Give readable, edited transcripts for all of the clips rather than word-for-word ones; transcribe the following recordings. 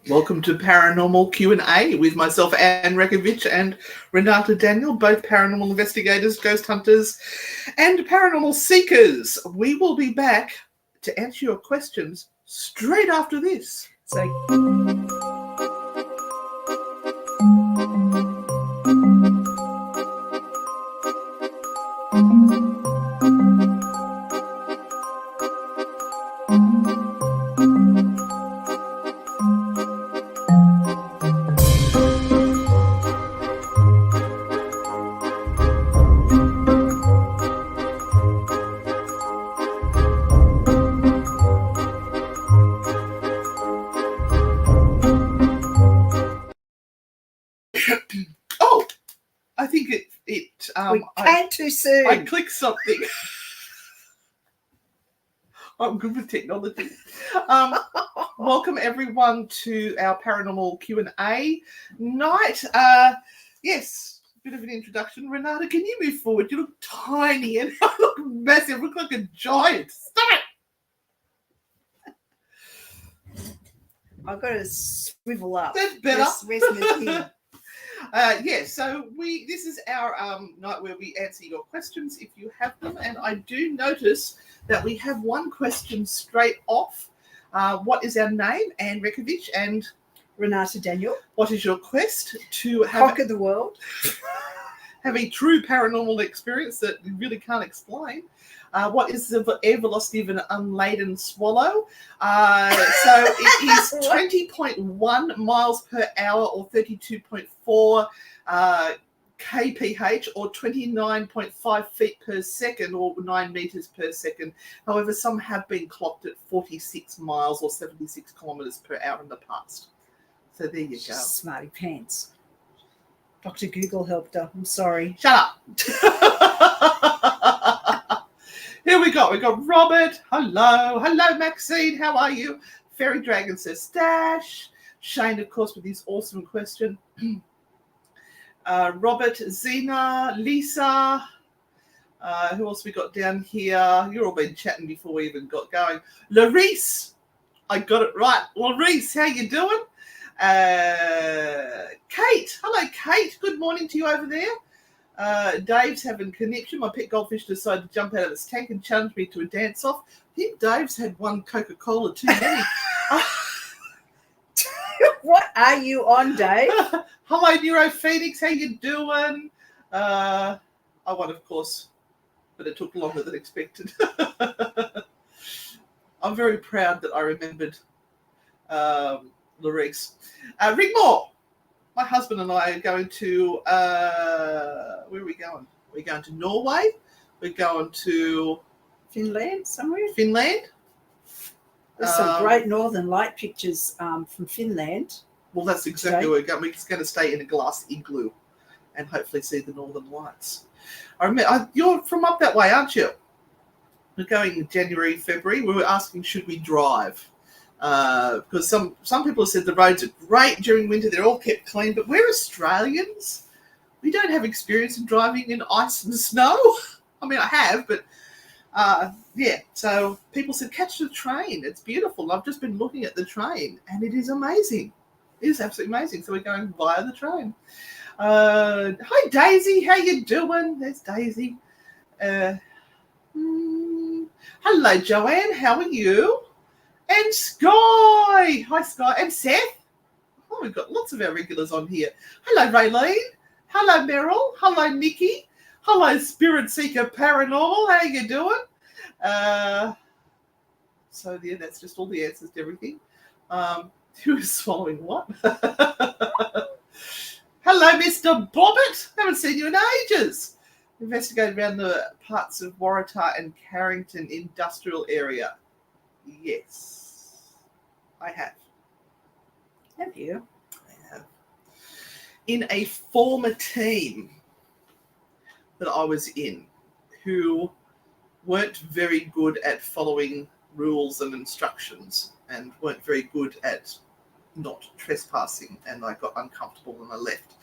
Welcome to Paranormal Q&A with myself, Anne Renata, and Renata Daniel, both paranormal investigators, ghost hunters, and paranormal seekers. We will be back to answer your questions straight after this. Oh, I think it we came too soon. I clicked something. I'm good with technology. Welcome everyone to our paranormal Q&A night. Yes, a bit of an introduction. Renata, can you move forward? You look tiny and I look massive. I look like a giant. Stop it! I've got to swivel up. That's better. Where's my pin? So this is our night where we answer your questions if you have them, and I do notice that we have one question straight off. What is our name? Anne Rekovich and Renata Daniel. What is your quest to have conquer the world? Have a true paranormal experience that you really can't explain. What is the air velocity of an unladen swallow? So it is 20.1 miles per hour or 32.4 kph or 29.5 feet per second or 9 meters per second. However, some have been clocked at 46 miles or 76 kilometers per hour in the past. So there you go. Smarty pants. Dr. Google helped her. I'm sorry. Shut up. Here we go. We got Robert. Hello. Hello, Maxine. How are you? Fairy Dragon says stash. Shane, of course, with his awesome question. Robert, Zena, Lisa. Who else we got down here? You've all been chatting before we even got going. Larice. I got it right. Larice, how you doing? Kate. Hello, Kate. Good morning to you over there. Dave's having connection. My pet goldfish decided to jump out of its tank and challenge me to a dance-off. I think Dave's had one Coca-Cola too many. What are you on, Dave? Hello, Neuro Phoenix. How you doing? I won, of course, but it took longer than expected. I'm very proud that I remembered Larice. Rigmore. My husband and I are going to, where are we going? We're going to Norway. We're going to Finland, somewhere? Finland. There's some great northern light pictures from Finland. Well, that's exactly where we're going. We're just going to stay in a glass igloo and hopefully see the northern lights. I remember, you're from up that way, aren't you? We're going in January, February. We were asking, should we drive? Because some people have said the roads are great during winter. They're all kept clean. But we're Australians. We don't have experience in driving in ice and snow. I mean, I have, but yeah. So people said, catch the train. It's beautiful. I've just been looking at the train, and it is amazing. It is absolutely amazing. So we're going via the train. Hi, Daisy. How you doing? There's Daisy. Hello, Joanne. How are you? And Sky. Hi, Sky. And Seth. Oh, we've got lots of our regulars on here. Hello, Raylene. Hello, Meryl. Hello, Nikki. Hello, Spirit Seeker Paranormal. How you doing? So, yeah, that's just all the answers to everything. Who is swallowing what? Hello, Mr. Bobbit. Haven't seen you in ages. Investigated around the parts of Waratah and Carrington industrial area. Yes, I have. Have you? I have. In a former team that I was in, who weren't very good at following rules and instructions and weren't very good at not trespassing, and I got uncomfortable and I left.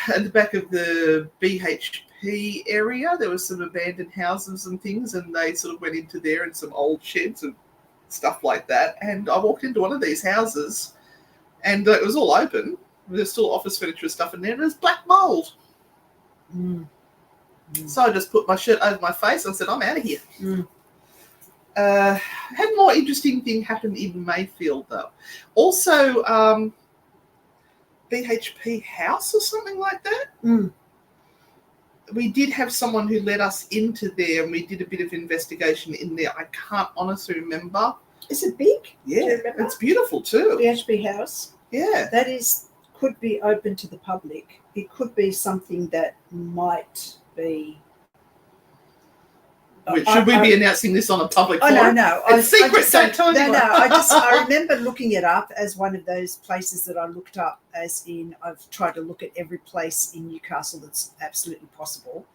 At the back of the BHP area, there was some abandoned houses and things, and they sort of went into there and some old sheds and stuff like that. And I walked into one of these houses, and it was all open. There's still office furniture and stuff in there, and there's black mold. So I just put my shirt over my face and said, I'm out of here. Had more interesting thing happen in Mayfield, though. Also, BHP House or something like that. We did have someone who led us into there, and we did a bit of investigation in there. I can't honestly remember. Is it big? Yeah, it's beautiful too. BHP House. Yeah. That could be open to the public. It could be something that might be... Should we be announcing this on a public forum? No. It's secret, don't tell anyone. No. I remember looking it up as one of those places that I looked up, as in I've tried to look at every place in Newcastle that's absolutely possible.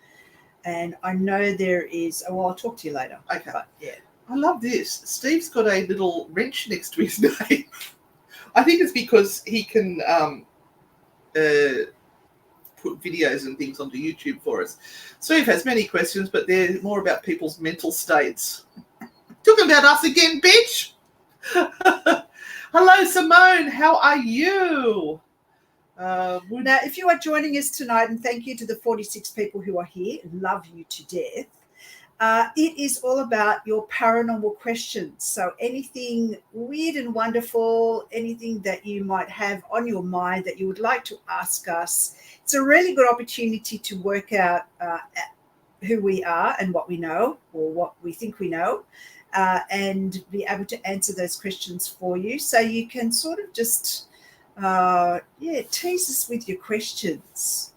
And I know there is... Well, I'll talk to you later. Okay. But, yeah. I love this. Steve's got a little wrench next to his name. I think it's because he can put videos and things onto YouTube for us. Steve has many questions, but they're more about people's mental states. Talking about us again, bitch! Hello, Simone. How are you? Now, if you are joining us tonight, and thank you to the 46 people who are here, love you to death. It is all about your paranormal questions. So anything weird and wonderful, anything that you might have on your mind that you would like to ask us, it's a really good opportunity to work out who we are and what we know, or what we think we know, and be able to answer those questions for you. So you can sort of just, tease us with your questions.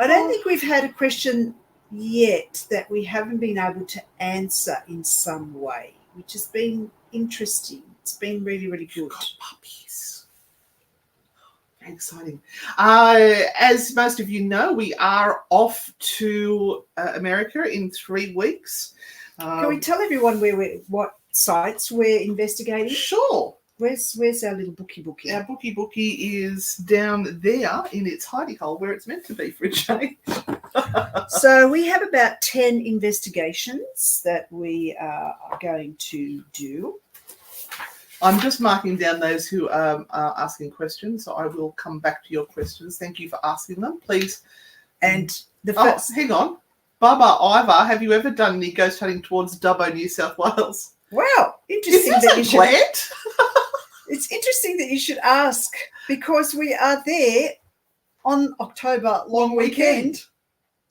I don't think we've had a question yet that we haven't been able to answer in some way, which has been interesting. It's been really, really good. Got puppies. Very exciting. As most of you know, we are off to America in 3 weeks. Can we tell everyone what sites we're investigating? Sure. Where's our little bookie? Our bookie is down there in its hidey hole where it's meant to be for a change. So we have about 10 investigations that we are going to do. I'm just marking down those who are asking questions, so I will come back to your questions. Thank you for asking them, please. And the first... hang on. Baba Ivar, have you ever done any ghost hunting towards Dubbo, New South Wales? Wow, interesting. Is this a plant? It's interesting that you should ask, because we are there on October long weekend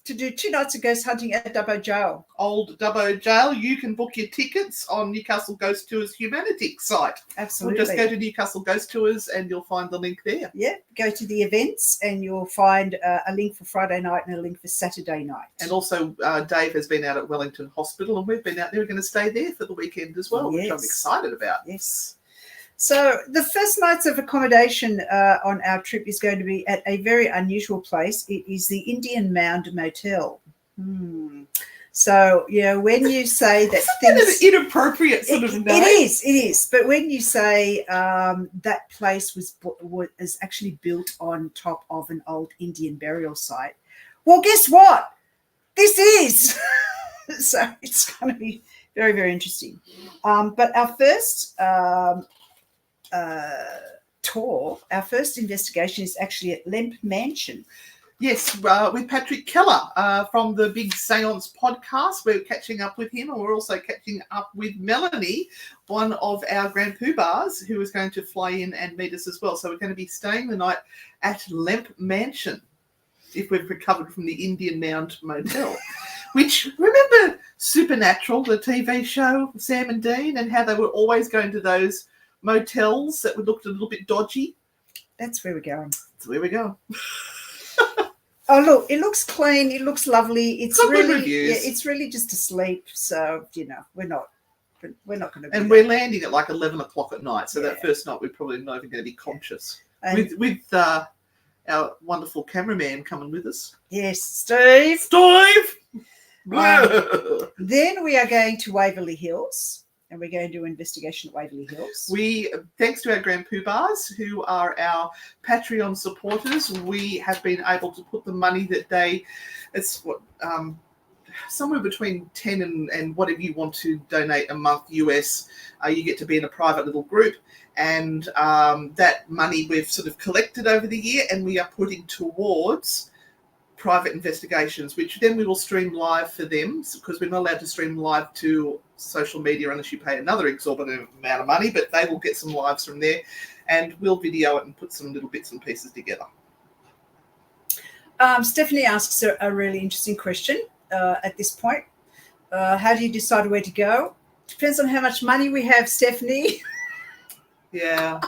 to do 2 nights of ghost hunting at Dubbo Jail. Old Dubbo Jail. You can book your tickets on Newcastle Ghost Tours Humanitics site. Absolutely. Or just go to Newcastle Ghost Tours and you'll find the link there. Yeah, go to the events and you'll find a link for Friday night and a link for Saturday night. And also Dave has been out at Wellington Hospital, and we've been out there. We're going to stay there for the weekend as well, which I'm excited about. Yes. So the first nights of accommodation on our trip is going to be at a very unusual place. It is the Indian Mound Motel. So, when you say that things... an inappropriate sort of name. It is. But when you say that place was actually built on top of an old Indian burial site, well, guess what? This is. So it's going to be very, very interesting. But our first... our first investigation is actually at Lemp Mansion. Yes, with Patrick Keller from the Big Seance podcast. We're catching up with him, and we're also catching up with Melanie, one of our Grand Poobahs, who is going to fly in and meet us as well. So we're going to be staying the night at Lemp Mansion, if we've recovered from the Indian Mound Motel. Which, remember Supernatural, the TV show, Sam and Dean, and how they were always going to those motels that looked a little bit dodgy? That's where we're going. That's where we go. Oh, look, it looks clean. It looks lovely. It's got really, good reviews. Yeah, it's really just to sleep. So, we're not going to. And we're landing at like 11 o'clock at night. So that first night, we're probably not even going to be conscious. With our wonderful cameraman coming with us. Yes, Steve. Then we are going to Waverley Hills. And we're going to do an investigation at Waverley Hills. Thanks to our Grand Poobahs, who are our Patreon supporters, we have been able to put the money that somewhere between 10 and whatever you want to donate a month US. You get to be in a private little group, and that money we've sort of collected over the year, and we are putting towards private investigations, which then we will stream live for them, because we're not allowed to stream live to social media unless you pay another exorbitant amount of money, but they will get some lives from there, and we'll video it and put some little bits and pieces together. Stephanie asks a really interesting question at this point. How do you decide where to go? Depends on how much money we have, Stephanie. Yeah.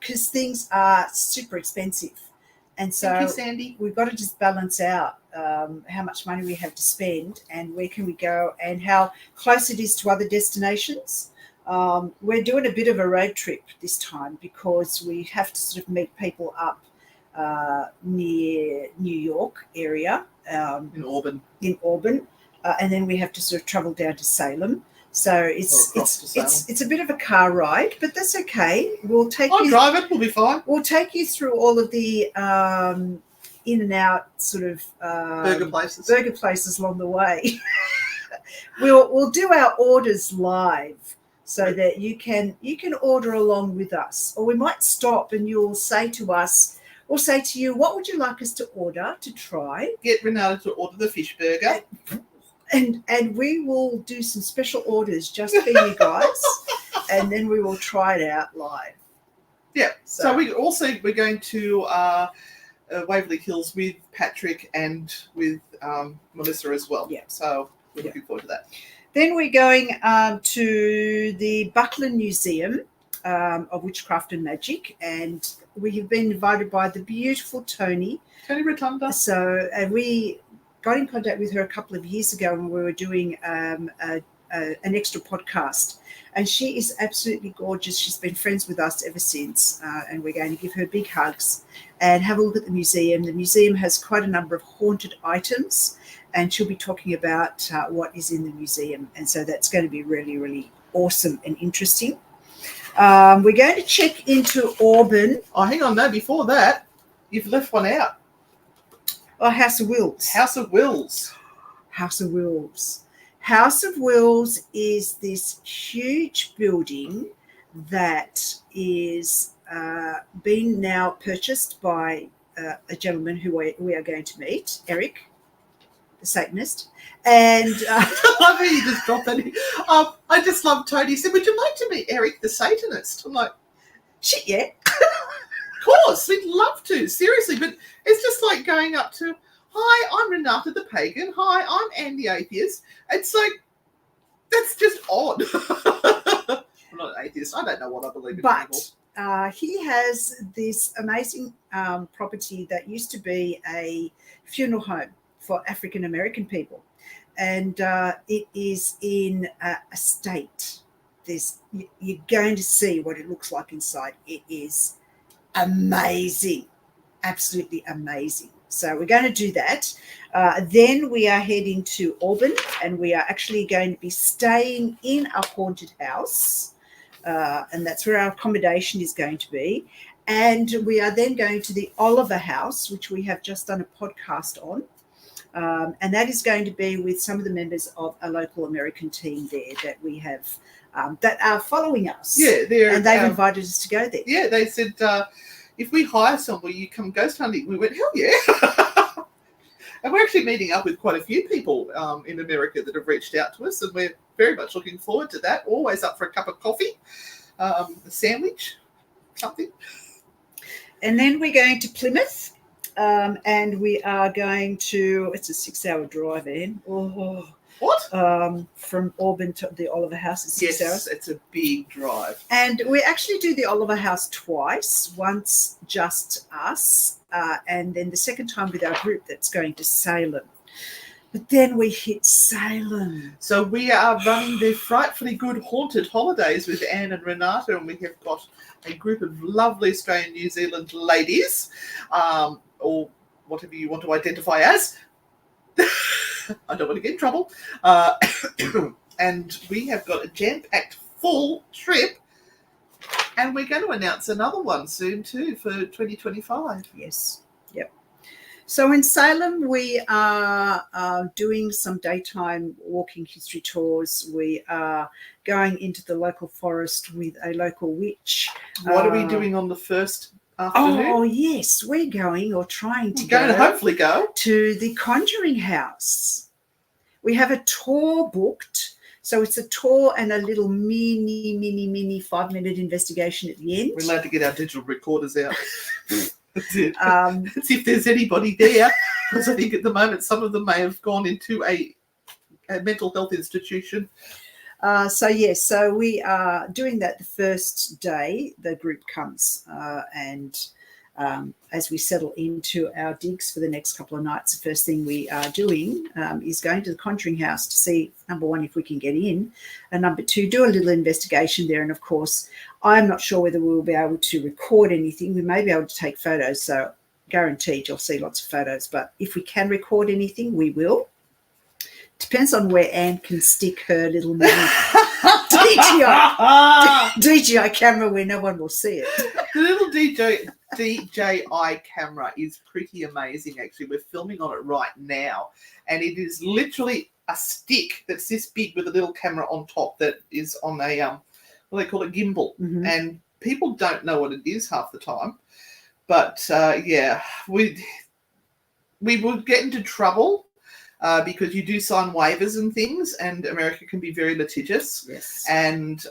Because things are super expensive. And so Thank you, Sandy. We've got to just balance out how much money we have to spend and where can we go and how close it is to other destinations. We're doing a bit of a road trip this time because we have to sort of meet people up near New York area. In Auburn. And then we have to sort of travel down to Salem. So it's a bit of a car ride, but that's okay. We'll take I'll drive it. We'll be fine. We'll take you through all of the in and out sort of burger places along the way. We'll do our orders live so that you can order along with us, or we might stop and you'll say to us, we'll say to you, what would you like us to order to try? Get Renata to order the fish burger. And we will do some special orders just for you guys, and then we will try it out live. Yeah. So we're going to Waverly Hills with Patrick and with Melissa as well. Yeah. So we're looking forward to that. Then we're going to the Buckland Museum of Witchcraft and Magic, and we have been invited by the beautiful Tony Rotunda. So we got in contact with her a couple of years ago when we were doing an extra podcast, and she is absolutely gorgeous. She's been friends with us ever since, and we're going to give her big hugs and have a look at the museum. The museum has quite a number of haunted items, and she'll be talking about what is in the museum, and so that's going to be really, really awesome and interesting. We're going to check into Auburn. Oh, hang on, no, before that, you've left one out. Oh, House of Wills. House of Wills. House of Wills. House of Wills is this huge building that is being now purchased by a gentleman who we are going to meet, Eric, the Satanist. And I love how you just dropped that in. I just love Tony. He said, would you like to meet Eric, the Satanist? I'm like, shit, yeah. Of course, we'd love to, seriously, but it's just like going up to, hi, I'm Renata the Pagan, hi, I'm Anne the Atheist. It's like, that's just odd. I'm not an atheist, I don't know what I believe in anymore. He has this amazing property that used to be a funeral home for African American people, and it is in a state. You're going to see what it looks like inside. It is amazing, absolutely amazing. So we're going to do that. Then we are heading to Auburn, and we are actually going to be staying in a haunted house, and that's where our accommodation is going to be. And we are then going to the Oliver House, which we have just done a podcast on, and that is going to be with some of the members of a local American team there that we have that are following us. Yeah, and they've invited us to go there. Yeah, they said, if we hire somebody, you come ghost hunting. We went, hell yeah. And we're actually meeting up with quite a few people in America that have reached out to us, and we're very much looking forward to that. Always up for a cup of coffee, a sandwich, something. And then we're going to Plymouth, and we are going to, it's a 6-hour drive in. Oh. What? From Auburn to the Oliver House is 6 hours. Yes, it's a big drive. And we actually do the Oliver House twice, once just us, and then the second time with our group that's going to Salem. But then we hit Salem. So we are running the Frightfully Good Haunted Holidays with Anne and Renata, and we have got a group of lovely Australian New Zealand ladies, or whatever you want to identify as. I don't want to get in trouble. And we have got a jam-packed full trip, and we're going to announce another one soon too for 2025. Yes. Yep. So in Salem, we are doing some daytime walking history tours. We are going into the local forest with a local witch. What are we doing on the first afternoon? Oh, yes, we're going or trying to Going to hopefully go to the Conjuring House. We have a tour booked. So it's a tour and a little mini 5-minute investigation at the end. We're allowed to get our digital recorders out. That's it. See if there's anybody there, because I think at the moment some of them may have gone into a mental health institution. So we are doing that the first day. The group comes and as we settle into our digs for the next couple of nights, the first thing we are doing is going to the Conjuring House to see, number one, if we can get in, and number two, do a little investigation there. And of course, I'm not sure whether we'll be able to record anything. We may be able to take photos, so guaranteed you'll see lots of photos. But if we can record anything, we will. Depends on where Anne can stick her little mini DJI camera where no one will see it. The little DJI camera is pretty amazing, actually. We're filming on it right now, and it is literally a stick that's this big with a little camera on top that is on a, what they call a gimbal. Mm-hmm. And people don't know what it is half the time. But, we would get into trouble because you do sign waivers and things, and America can be very litigious. Yes. And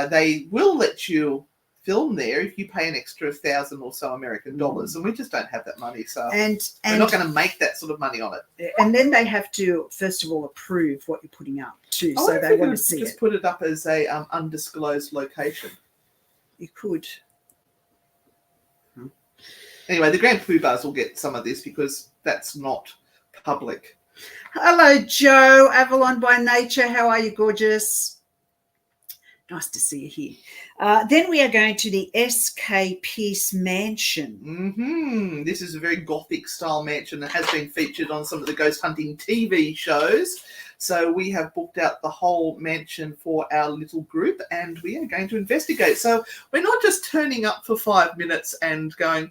they will let you film there if you pay an extra 1,000 or so American dollars, and we just don't have that money, so we're not going to make that sort of money on it. And then they have to first of all approve what you're putting up too, so they want to see just it. put it up as a undisclosed location. You could. Anyway, the Grand Poobahs will get some of this because that's not public. Hello, Joe, Avalon by Nature. How are you, gorgeous? Nice to see you here. Then we are going to the SK Peace Mansion. Mm-hmm. This is a very gothic style mansion that has been featured on some of the ghost hunting TV shows. So we have booked out the whole mansion for our little group, and we are going to investigate. So we're not just turning up for 5 minutes and going,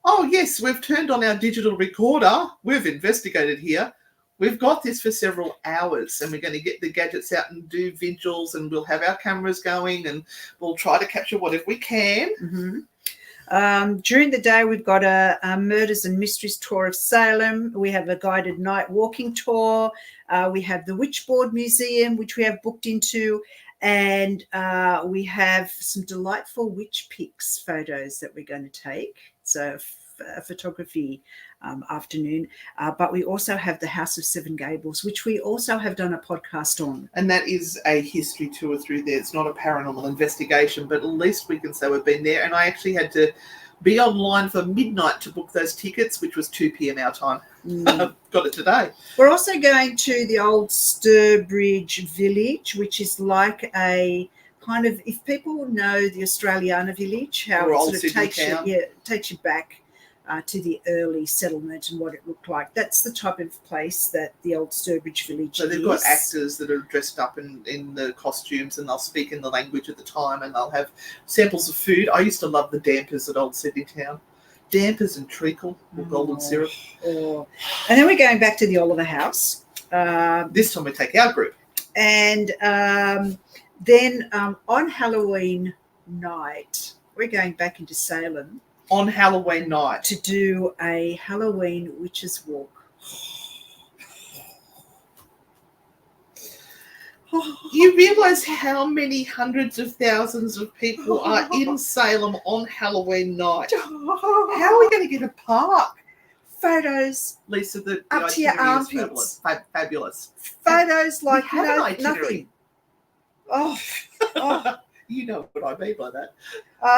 oh, yes, we've turned on our digital recorder. We've investigated here. We've got this for several hours, and we're going to get the gadgets out and do vigils, and we'll have our cameras going, and we'll try to capture whatever we can. Mm-hmm. During the day, we've got a Murders and Mysteries tour of Salem. We have a guided night walking tour. We have the Witchboard Museum, which we have booked into, and we have some delightful witch pics photos that we're going to take. So a photography afternoon, but we also have the House of Seven Gables, which we also have done a podcast on. And that is a history tour through there. It's not a paranormal investigation, but at least we can say we've been there. And I actually had to be online for midnight to book those tickets, which was 2 p.m. our time. Got it today. We're also going to the old Sturbridge Village, which is like a kind of, if people know the Australiana Village, how it sort of takes you back to the early settlement and what it looked like. That's the type of place that the old Sturbridge Village is. So they've got actors that are dressed up in the costumes, and they'll speak in the language at the time, and they'll have samples of food. I used to love the dampers at Old Sydney Town. Dampers and treacle or golden syrup. And then we're going back to the Oliver House. This time we take our group. And then on Halloween night, we're going back into Salem. On Halloween night. To do a Halloween witches walk. You realise how many hundreds of thousands of people are in Salem on Halloween night? How are we going to get a park? Photos, Lisa, the up to your armpits. Fabulous. Photos like nothing. Oh. You know what I mean by that.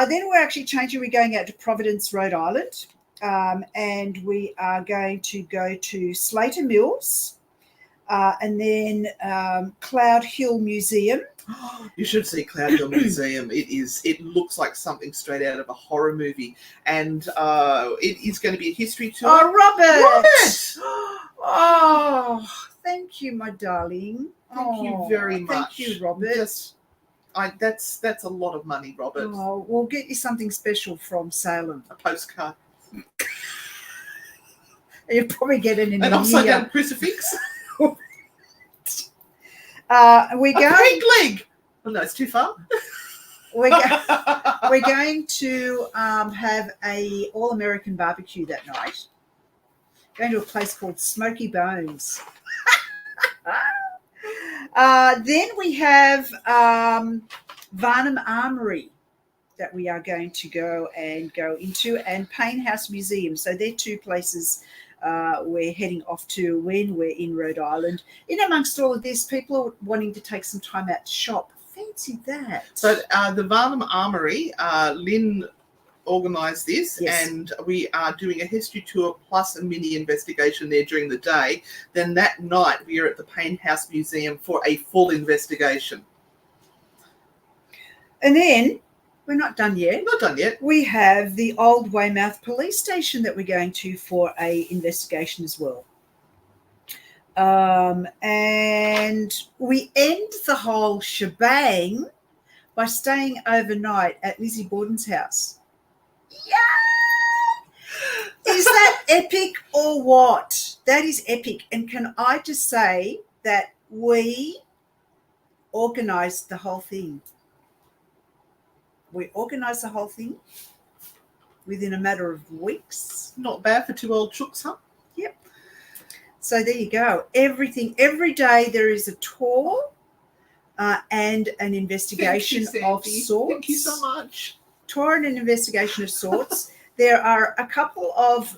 Then we're actually changing. We're going out to Providence, Rhode Island, and we are going to go to Slater Mills, and then Cloud Hill Museum. You should see Cloud Hill Museum. It looks like something straight out of a horror movie, and it is going to be a history tour. Oh, Robert! Oh, thank you, my darling. Thank you very much. Thank you, Robert. That's a lot of money, Robert. Oh, we'll get you something special from Salem. A postcard. You probably get it in an a upside year. down crucifix. We're A going. peg leg. Oh no, it's too far. We're going to have a all-American barbecue that night. Going to a place called Smoky Bones. Then we have Varnum Armory that we are going to go into, and Payne House Museum. So they're two places we're heading off to when we're in Rhode Island. In amongst all of this, people are wanting to take some time out to shop. Fancy that. So the Varnum Armory, Lynn organised this, Yes. and we are doing a history tour plus a mini investigation there during the day. Then that night we are at the Payne House Museum for a full investigation. And then we're not done yet. Not done yet. We have the Old Weymouth Police Station that we're going to for a investigation as well. And we end the whole shebang by staying overnight at Lizzie Borden's house. Yeah! Is that epic or what? That is epic. And can I just say that we organised the whole thing. We organised the whole thing within a matter of weeks. Not bad for two old chooks, huh? Yep. So there you go. Everything, every day there is a tour and an investigation of sorts. Thank you so much. Tour and an investigation of sorts. There are a couple of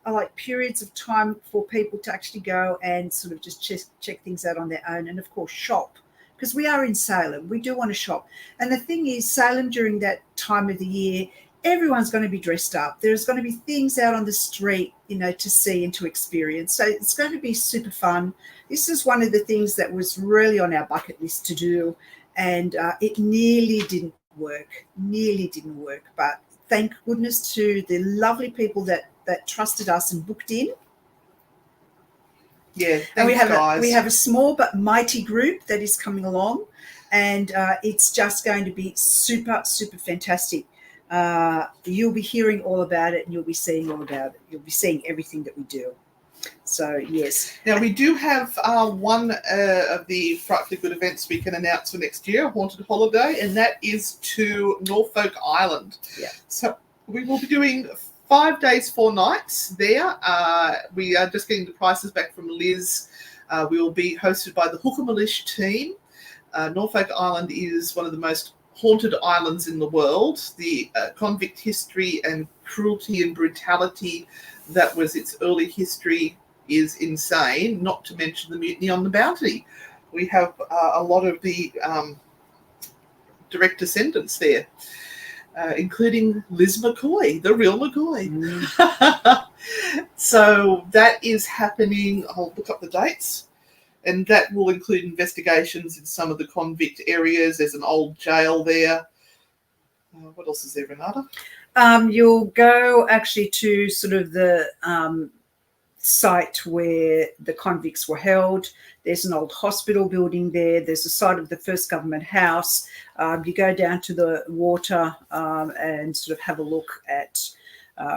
like periods of time for people to actually go and sort of just check things out on their own, and of course shop, because we are in Salem. We do want to shop. And the thing is, Salem during that time of the year, everyone's going to be dressed up. There's going to be things out on the street, you know, to see and to experience. So it's going to be super fun. This is one of the things that was really on our bucket list to do, and it nearly didn't work. But thank goodness to the lovely people that trusted us and booked in. Yeah, thanks, and guys. We have a small but mighty group that is coming along, and it's just going to be super, super fantastic. You'll be hearing all about it, and you'll be seeing all about it. You'll be seeing everything that we do. So, yes. Now, we do have one of the Frightfully Good events we can announce for next year, a haunted holiday, and that is to Norfolk Island. Yeah. So we will be doing 5 days, 4 nights there. We are just getting the prices back from Liz. We will be hosted by the Hookamalish team. Norfolk Island is one of the most haunted islands in the world. The convict history and cruelty and brutality that was its early history is insane, not to mention the mutiny on the Bounty. We have a lot of the direct descendants there, including Liz McCoy, the real McCoy. So that is happening. I'll look up the dates. And that will include investigations in some of the convict areas. There's an old jail there. What else is there, Renata? You'll go actually to sort of the site where the convicts were held. There's an old hospital building there. There's a site of the first government house. You go down to the water and sort of have a look at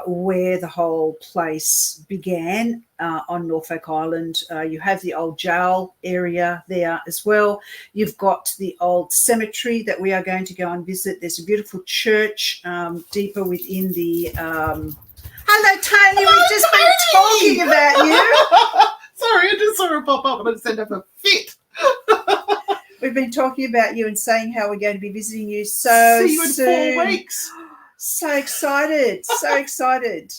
where the whole place began on Norfolk Island. You have the old jail area there as well. You've got the old cemetery that we are going to go and visit. There's a beautiful church deeper within the... Hello, Tony. We've just been talking about you. Sorry, I just saw her pop up and I just ended up a fit. We've been talking about you and saying how we're going to be visiting you so See you in soon. 4 weeks. So excited. So excited.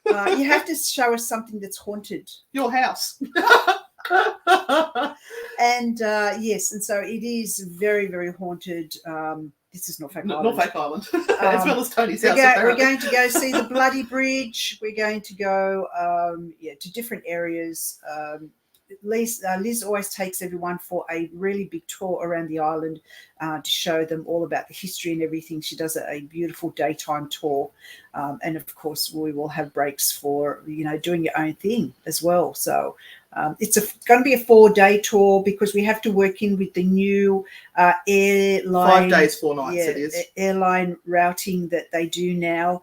You have to show us something that's haunted. Your house. And yes, and so it is very, very haunted. This is Norfolk Island. Norfolk Island, as well as Tony's house. We're going to go see the Bloody Bridge. We're going to go to different areas. Liz always takes everyone for a really big tour around the island to show them all about the history and everything. She does a beautiful daytime tour. And of course, we will have breaks for, doing your own thing as well. So It's going to be a 4-day tour because we have to work in with the new airline. 5 days, 4 nights it is. Airline routing that they do now.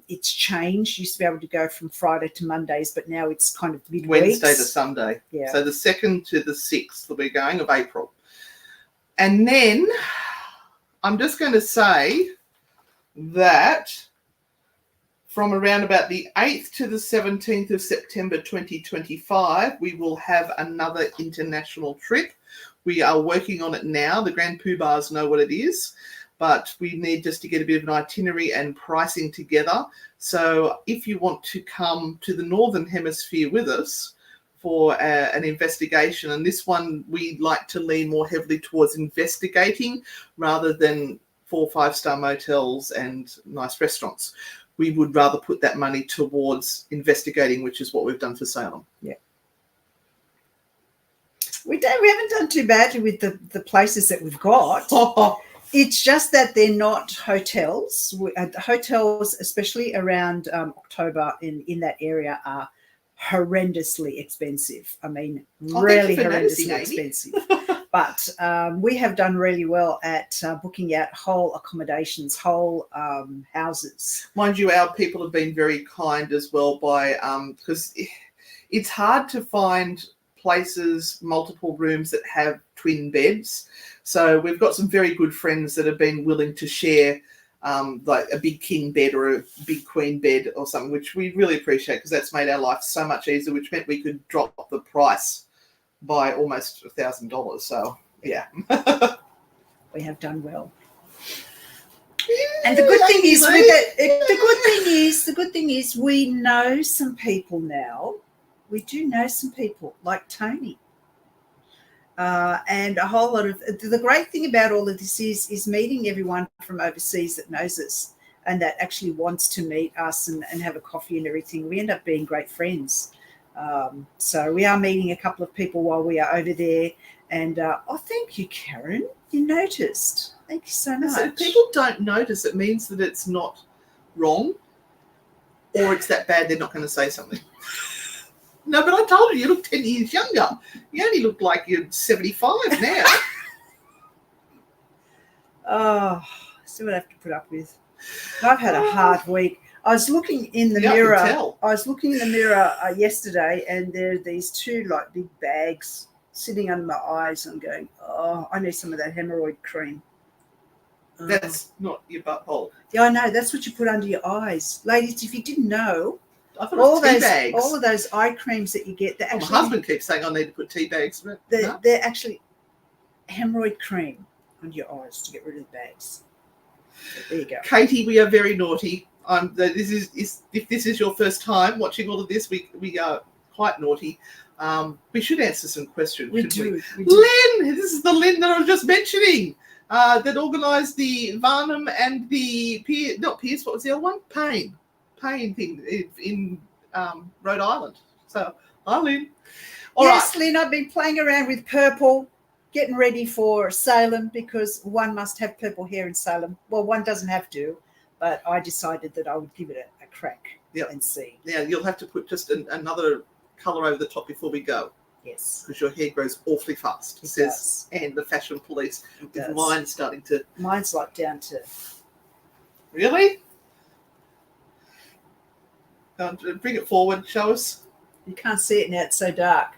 It's changed. Used to be able to go from Friday to Mondays, but now it's kind of midweeks. Wednesday to Sunday. Yeah. So the 2nd to the 6th will be going of April. And then I'm just going to say that from around about the 8th to the 17th of September 2025, we will have another international trip. We are working on it now. The Grand Poobahs know what it is, but we need just to get a bit of an itinerary and pricing together. So if you want to come to the Northern Hemisphere with us for an investigation, and this one we like to lean more heavily towards investigating rather than 4 or 5-star motels and nice restaurants. We would rather put that money towards investigating, which is what we've done for Salem. Yeah. We haven't done too badly with the places that we've got. It's just that they're not hotels. Hotels, especially around October in that area, are horrendously expensive. I mean, really horrendously expensive. But we have done really well at booking out whole accommodations, whole houses. Mind you, our people have been very kind as well by because it's hard to find places, multiple rooms that have twin beds. So we've got some very good friends that have been willing to share like a big king bed or a big queen bed or something, which we really appreciate because that's made our life so much easier, which meant we could drop the price by almost $1,000. So yeah. We have done well. And the good thing is the good thing is we know some people now. We do know some people like Tony. And a whole lot of the great thing about all of this is meeting everyone from overseas that knows us and that actually wants to meet us and have a coffee and everything. We end up being great friends. So we are meeting a couple of people while we are over there. And thank you, Karen. You noticed. Thank you so much. So if people don't notice, it means that it's not wrong or it's that bad they're not going to say something. No, but I told you look 10 years younger. You only look like you're 75 now. Oh, see what I have to put up with. I've had a hard week. I was looking in the mirror. I was looking in the mirror yesterday, and there are these 2 like big bags sitting under my eyes. I'm going, I need some of that hemorrhoid cream. That's not your butthole. Yeah, I know. That's what you put under your eyes, ladies. If you didn't know, I thought it was tea bags. All of those eye creams that you get, they're actually. My husband keeps saying I need to put tea bags. They're actually hemorrhoid cream under your eyes to get rid of the bags. So there you go. Katie, we are very naughty. If this is your first time watching all of this, we are quite naughty. We should answer some questions. We do. Lynn, this is the Lynn that I was just mentioning. That organised the Varnum and the Pierce. What was the other one? Payne thing in Rhode Island. So, hi, Lynn. Yes, Lynn, I've been playing around with purple, getting ready for Salem because one must have purple hair in Salem. Well, one doesn't have to, but I decided that I would give it a crack and see. Yeah, you'll have to put just another colour over the top before we go. Yes. Because your hair grows awfully fast, says Anne, the fashion police. With mine starting to... Mine's like down to... Really? Bring it forward, show us. You can't see it now, it's so dark.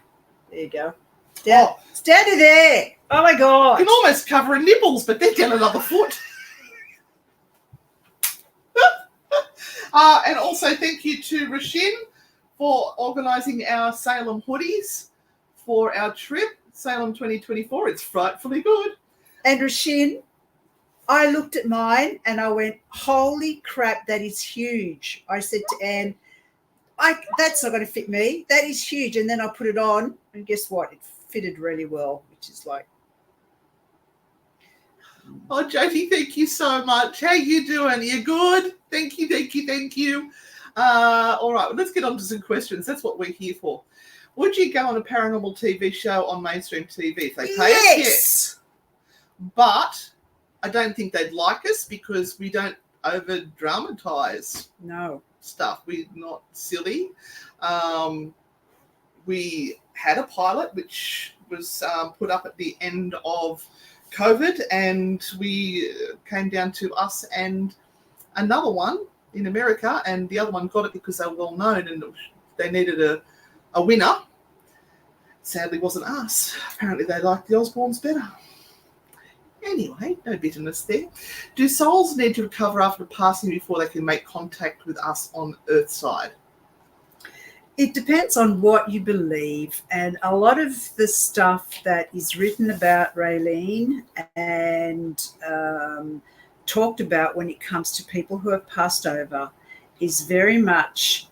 There you go. It's down to there. Oh my God. You can almost cover her nipples, but they're down another foot. And also thank you to Rashin for organising our Salem hoodies for our trip, Salem 2024. It's frightfully good. And Rashin, I looked at mine and I went, holy crap, that is huge. I said to Anne, that's not going to fit me. That is huge. And then I put it on and guess what? It fitted really well, which is like. Oh, Jody, thank you so much. How you doing? You good? Thank you. All right, well, let's get on to some questions. That's what we're here for. Would you go on a paranormal TV show on mainstream TV if they pay us? Yes. But I don't think they'd like us because we don't over-dramatise stuff. We're not silly. we had a pilot which was put up at the end of COVID, and we came down to us and another one in America, and the other one got it because they were well known and they needed a winner. Sadly, wasn't us. Apparently, they liked the Osbournes better. Anyway, no bitterness there. Do souls need to recover after passing before they can make contact with us on Earthside? It depends on what you believe, and a lot of the stuff that is written about Raylene and talked about when it comes to people who have passed over is very much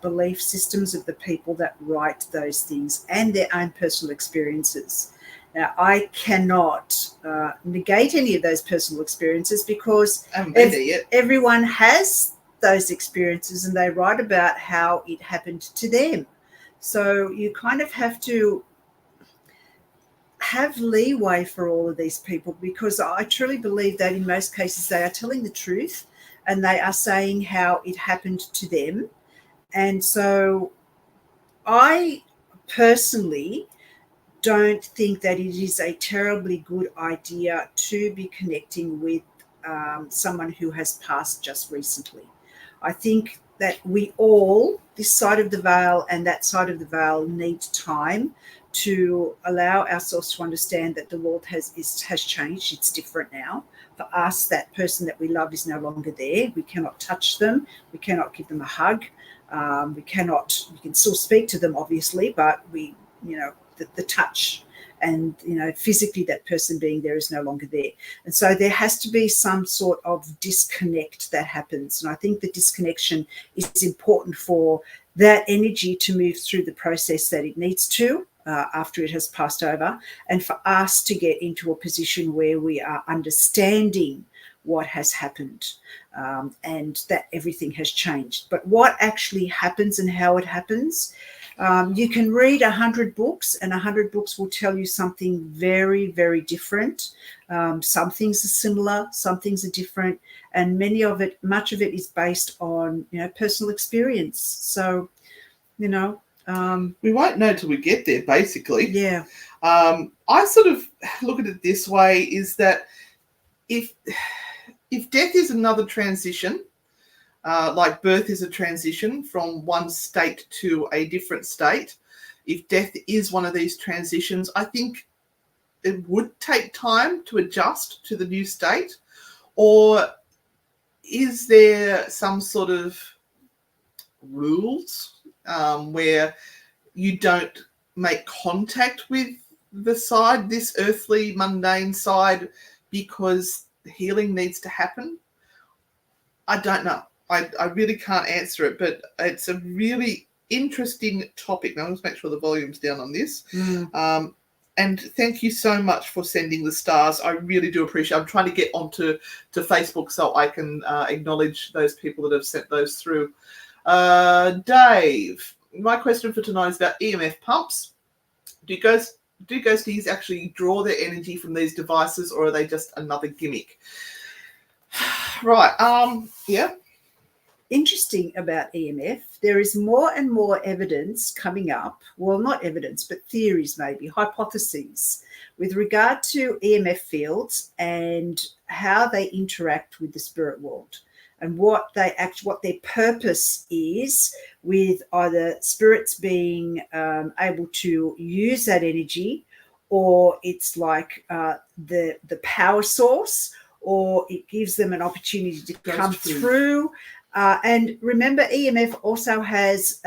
belief systems of the people that write those things and their own personal experiences. Now, I cannot negate any of those personal experiences because everyone has those experiences and they write about how it happened to them. So you kind of have to have leeway for all of these people, because I truly believe that in most cases they are telling the truth and they are saying how it happened to them. And so I personally don't think that it is a terribly good idea to be connecting with someone who has passed just recently. I think that we all, this side of the veil and that side of the veil, need time to allow ourselves to understand that the world has changed. It's different now. For us, that person that we love is no longer there. We cannot touch them. We cannot give them a hug. We can still speak to them, obviously, but the touch and, physically that person being there is no longer there. And so there has to be some sort of disconnect that happens. And I think the disconnection is important for that energy to move through the process that it needs to after it has passed over, and for us to get into a position where we are understanding what has happened and that everything has changed. But what actually happens and how it happens, you can read 100 books and 100 books will tell you something very, very different. Some things are similar, some things are different, and much of it is based on, personal experience. So, we won't know till we get there, basically. Yeah. I sort of look at it this way, is that if death is another transition, like birth is a transition from one state to a different state, if death is one of these transitions, I think it would take time to adjust to the new state. Or is there some sort of rules where you don't make contact with this earthly, mundane side, because healing needs to happen? I don't know. I really can't answer it, but it's a really interesting topic. Now, let's make sure the volume's down on this. And thank you so much for sending the stars. I really do appreciate it. I'm trying to get onto Facebook so I can acknowledge those people that have sent those through. Dave, my question for tonight is about EMF pumps. Do ghosties actually draw their energy from these devices, or are they just another gimmick? Right. Yeah. Interesting about EMF. There is more and more evidence coming up. Well, not evidence, but theories, maybe hypotheses, with regard to EMF fields and how they interact with the spirit world, and what their purpose is, with either spirits being able to use that energy, or it's like the power source, or it gives them an opportunity to come through. And remember, EMF also has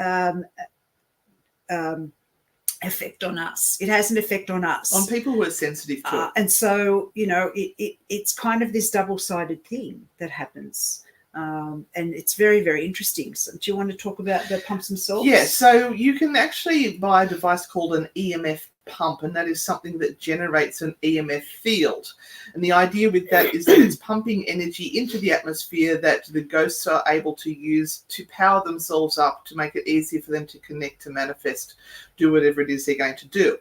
effect on us. It has an effect on us. On people who are sensitive to it. And so, it's kind of this double-sided thing that happens. And it's very, very interesting. So do you want to talk about the pumps themselves? Yeah, so you can actually buy a device called an EMF pump, and that is something that generates an EMF field. And the idea with that is that it's pumping energy into the atmosphere that the ghosts are able to use to power themselves up, to make it easier for them to connect, to manifest, do whatever it is they're going to do.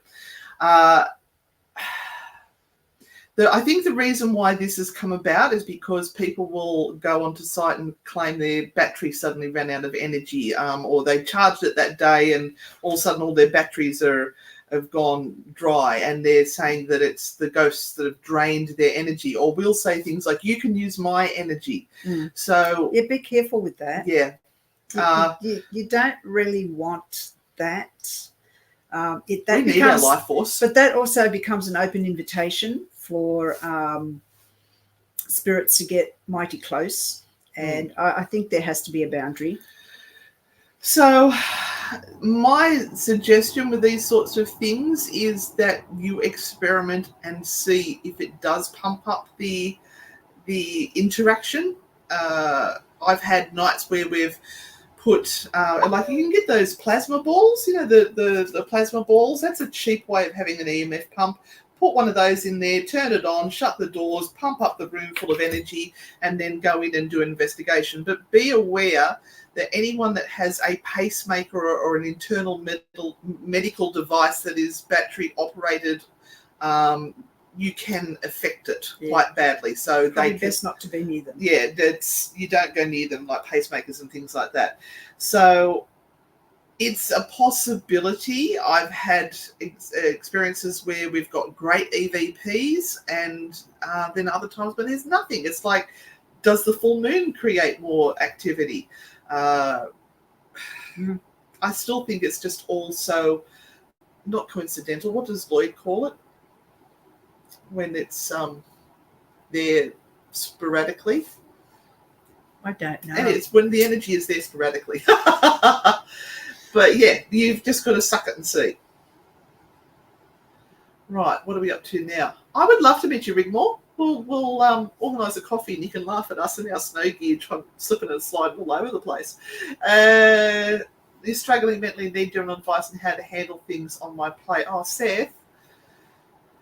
I think the reason why this has come about is because people will go onto site and claim their battery suddenly ran out of energy, or they charged it that day and all of a sudden all their batteries have gone dry, and they're saying that it's the ghosts that have drained their energy. Or we'll say things like, you can use my energy. So yeah, be careful with that. Yeah. You don't really want that. We need our life force. But that also becomes an open invitation for spirits to get mighty close. And I think there has to be a boundary. So my suggestion with these sorts of things is that you experiment and see if it does pump up the interaction. I've had nights where we've put like, you can get those plasma balls, the plasma balls. That's a cheap way of having an EMF pump. Put one of those in there, turn it on, shut the doors, pump up the room full of energy, and then go in and do an investigation. But be aware that anyone that has a pacemaker or an internal medical device that is battery operated, you can affect it quite badly. So probably best not to be near them. Yeah, you don't go near them, like pacemakers and things like that. So it's a possibility. I've had experiences where we've got great EVPs, and then other times when there's nothing. It's like, does the full moon create more activity? I still think it's just also not coincidental. What does Lloyd call it? When it's there sporadically? I don't know. And it's when the energy is there sporadically. But yeah, you've just got to suck it and see. Right, what are we up to now? I would love to meet you, Rigmore. We'll organise a coffee and you can laugh at us in our snow gear, slipping and sliding all over the place. You're struggling mentally, need your advice on how to handle things on my plate. Oh, Seth.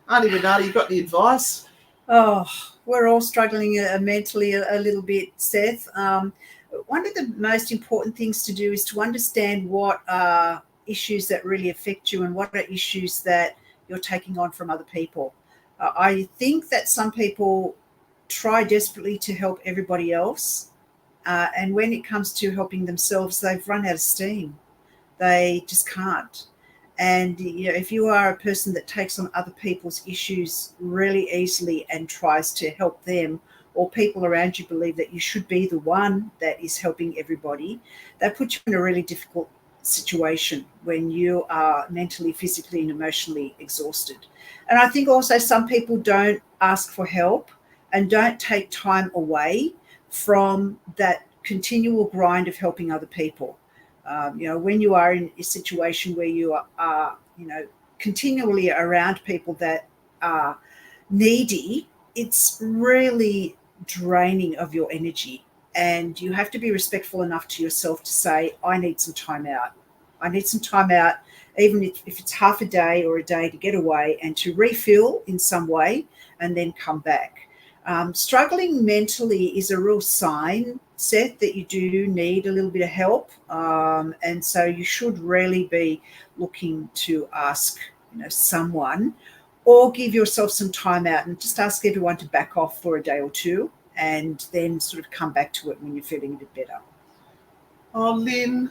Anne and Renata, you got any advice? Oh, we're all struggling mentally a little bit, Seth. One of the most important things to do is to understand what are issues that really affect you and what are issues that you're taking on from other people. I think that some people try desperately to help everybody else, and when it comes to helping themselves, they've run out of steam. They just can't. And if you are a person that takes on other people's issues really easily and tries to help them, or people around you believe that you should be the one that is helping everybody, that puts you in a really difficult situation when you are mentally, physically, and emotionally exhausted. And I think also some people don't ask for help and don't take time away from that continual grind of helping other people. When you are in a situation where you are, continually around people that are needy, it's really draining of your energy. And you have to be respectful enough to yourself to say, I need some time out. I need some time out, even if it's half a day or a day, to get away and to refill in some way and then come back. Struggling mentally is a real sign, Seth, that you do need a little bit of help. And so you should really be looking to ask, someone, or give yourself some time out and just ask everyone to back off for a day or two and then sort of come back to it when you're feeling a bit better. Oh, Lynn.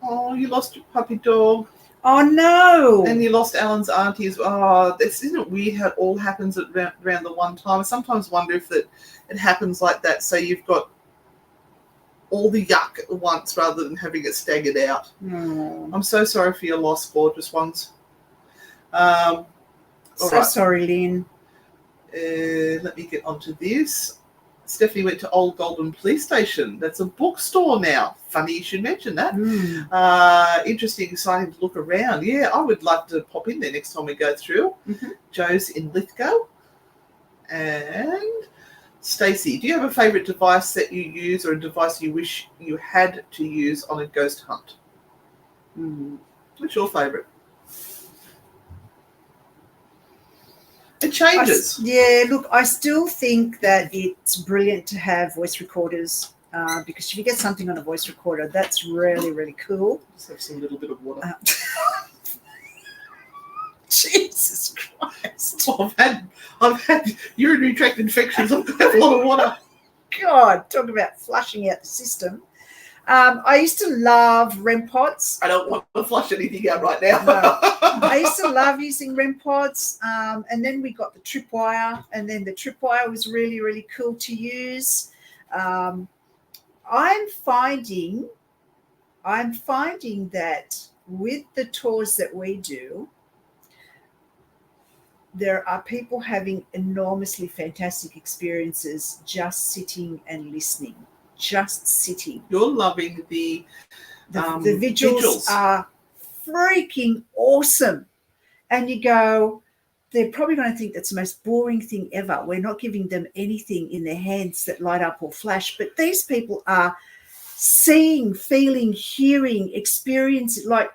Oh, you lost your puppy dog. Oh, no. And you lost Alan's auntie as well. Oh, isn't it weird how it all happens at around the one time? I sometimes wonder if it happens like that, so you've got all the yuck at once rather than having it staggered out. I'm so sorry for your loss, gorgeous ones. Sorry, Lynn. Let me get onto this. Stephanie went to Old Golden Police Station. That's a bookstore now. Funny you should mention that. Interesting, exciting to look around. Yeah, I would love to pop in there next time we go through. Joe's in Lithgow. And Stacey, do you have a favourite device that you use or a device you wish you had to use on a ghost hunt? What's your favourite? It changes. I still think that it's brilliant to have voice recorders because if you get something on a voice recorder, that's really, really cool. Just have some little bit of water. Jesus Christ. Well, I've had urinary tract infections. I've got a lot of water. God, talk about flushing out the system. I used to love REM pods. I don't want to flush anything out right now. No. I used to love using REM pods, and then we got the tripwire, and then the tripwire was really, really cool to use. I'm finding that with the tours that we do, there are people having enormously fantastic experiences just sitting and listening. Just sitting. You're loving the vigils are freaking awesome. And you go, they're probably going to think that's the most boring thing ever. We're not giving them anything in their hands that light up or flash. But these people are seeing, feeling, hearing, experiencing. Like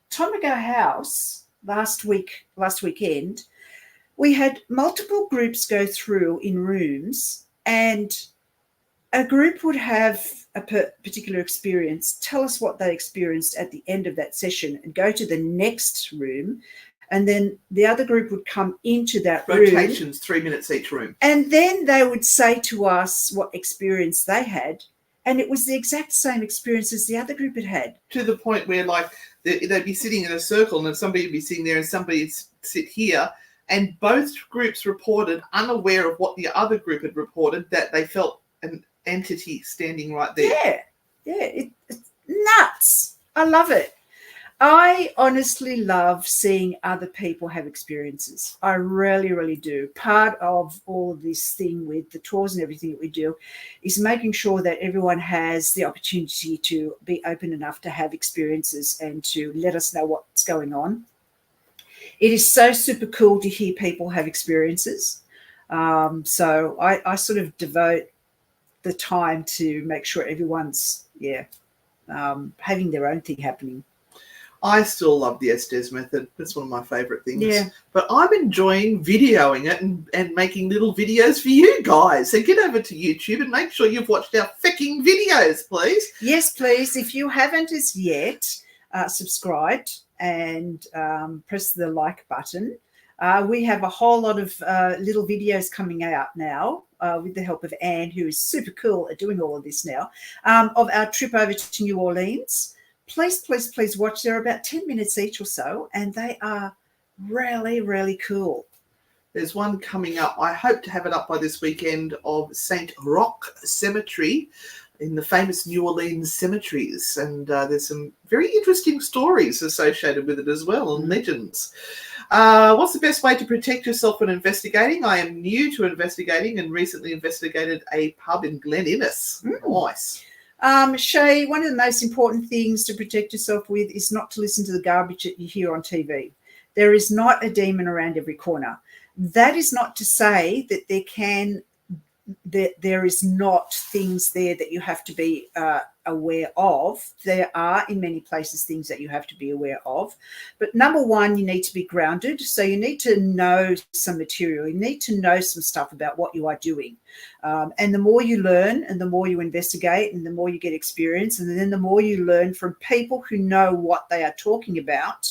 Tomago House last weekend, we had multiple groups go through in rooms, and a group would have a particular experience, tell us what they experienced at the end of that session, and go to the next room. And then the other group would come into that rotations, room. 3 minutes each room. And then they would say to us what experience they had. And it was the exact same experience as the other group had had. To the point where, like, they'd be sitting in a circle and somebody would be sitting there and somebody would sit here. And both groups reported, unaware of what the other group had reported, that they felt an entity standing right there. Yeah, it's nuts. I love it. I honestly love seeing other people have experiences. I really, really do. Part of all of this thing with the tours and everything that we do is making sure that everyone has the opportunity to be open enough to have experiences and to let us know what's going on. It is so super cool to hear people have experiences. So I sort of devote the time to make sure everyone's, having their own thing happening. I still love the SDS method. It's one of my favourite things. Yeah. But I'm enjoying videoing it and making little videos for you guys. So get over to YouTube and make sure you've watched our fecking videos, please. Yes, please. If you haven't as yet subscribed and press the like button, we have a whole lot of little videos coming out now with the help of Anne, who is super cool at doing all of this now, of our trip over to New Orleans. Please watch. They're about 10 minutes each or so, and they are really, really cool. There's one coming up. I hope to have it up by this weekend of St. Roch Cemetery in the famous New Orleans cemeteries. And there's some very interesting stories associated with it as well, and legends. What's the best way to protect yourself when investigating? I am new to investigating and recently investigated a pub in Glen Innes. Nice. Shay, one of the most important things to protect yourself with is not to listen to the garbage that you hear on TV. There is not a demon around every corner. That is not to say that there is not things there that you have to be aware of. There are in many places things that you have to be aware of. But number one, you need to be grounded. So you need to know some material. You need to know some stuff about what you are doing. And the more you learn and the more you investigate and the more you get experience, and then the more you learn from people who know what they are talking about,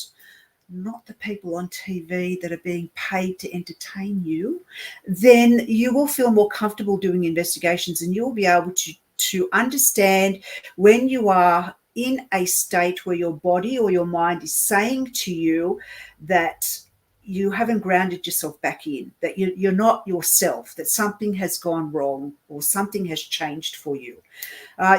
not the people on TV that are being paid to entertain you, then you will feel more comfortable doing investigations, and you'll be able to understand when you are in a state where your body or your mind is saying to you that you haven't grounded yourself back in, that you're not yourself, that something has gone wrong or something has changed for you.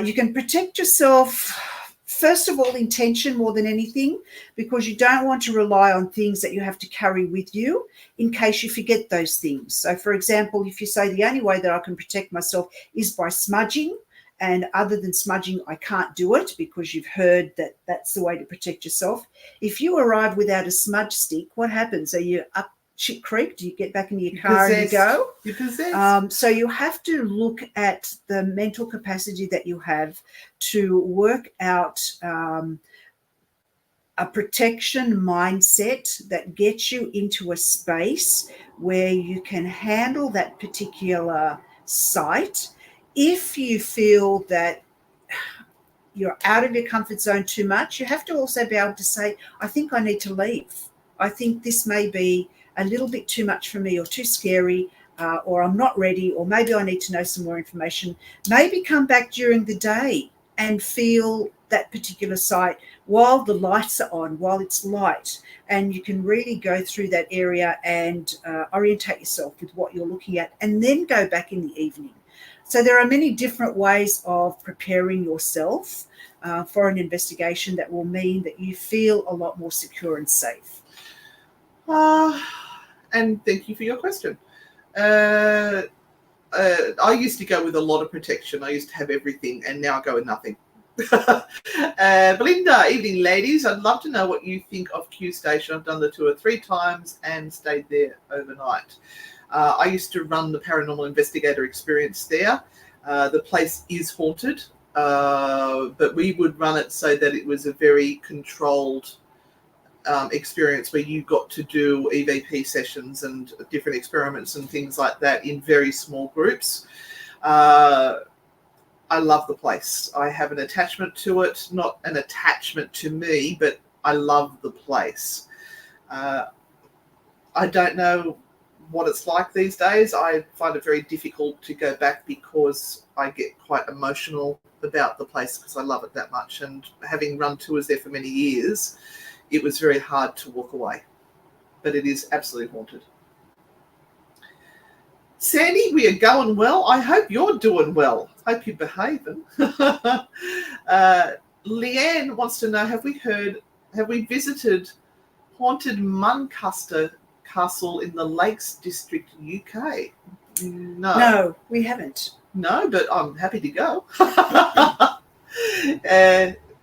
You can protect yourself, first of all, intention more than anything, because you don't want to rely on things that you have to carry with you in case you forget those things. So, for example, if you say the only way that I can protect myself is by smudging, and other than smudging, I can't do it because you've heard that that's the way to protect yourself. If you arrive without a smudge stick, what happens? Are you up shit creek? Do you get back into your car and you go? You're possessed. So you have to look at the mental capacity that you have to work out a protection mindset that gets you into a space where you can handle that particular site. If you feel that you're out of your comfort zone too much, you have to also be able to say, I think I need to leave. I think this may be a little bit too much for me or too scary, or I'm not ready, or maybe I need to know some more information. Maybe come back during the day and feel that particular site while the lights are on, while it's light, and you can really go through that area and orientate yourself with what you're looking at, and then go back in the evening. So there are many different ways of preparing yourself for an investigation that will mean that you feel a lot more secure and safe. And thank you for your question. I used to go with a lot of protection. I used to have everything, and now I go with nothing. Belinda, evening ladies. I'd love to know what you think of Q Station. I've done the tour 3 times and stayed there overnight. I used to run the paranormal investigator experience there. The place is haunted, but we would run it so that it was a very controlled experience where you got to do EVP sessions and different experiments and things like that in very small groups. I love the place. I have an attachment to it, not an attachment to me, but I love the place. I don't know what it's like these days. I find it very difficult to go back because I get quite emotional about the place because I love it that much. And having run tours there for many years, it was very hard to walk away. But it is absolutely haunted. Sandy, we are going well. I hope you're doing well. Hope you're behaving. Leanne wants to know, have we visited haunted Muncaster Castle in the Lakes District, UK? No, we haven't. No, but I'm happy to go.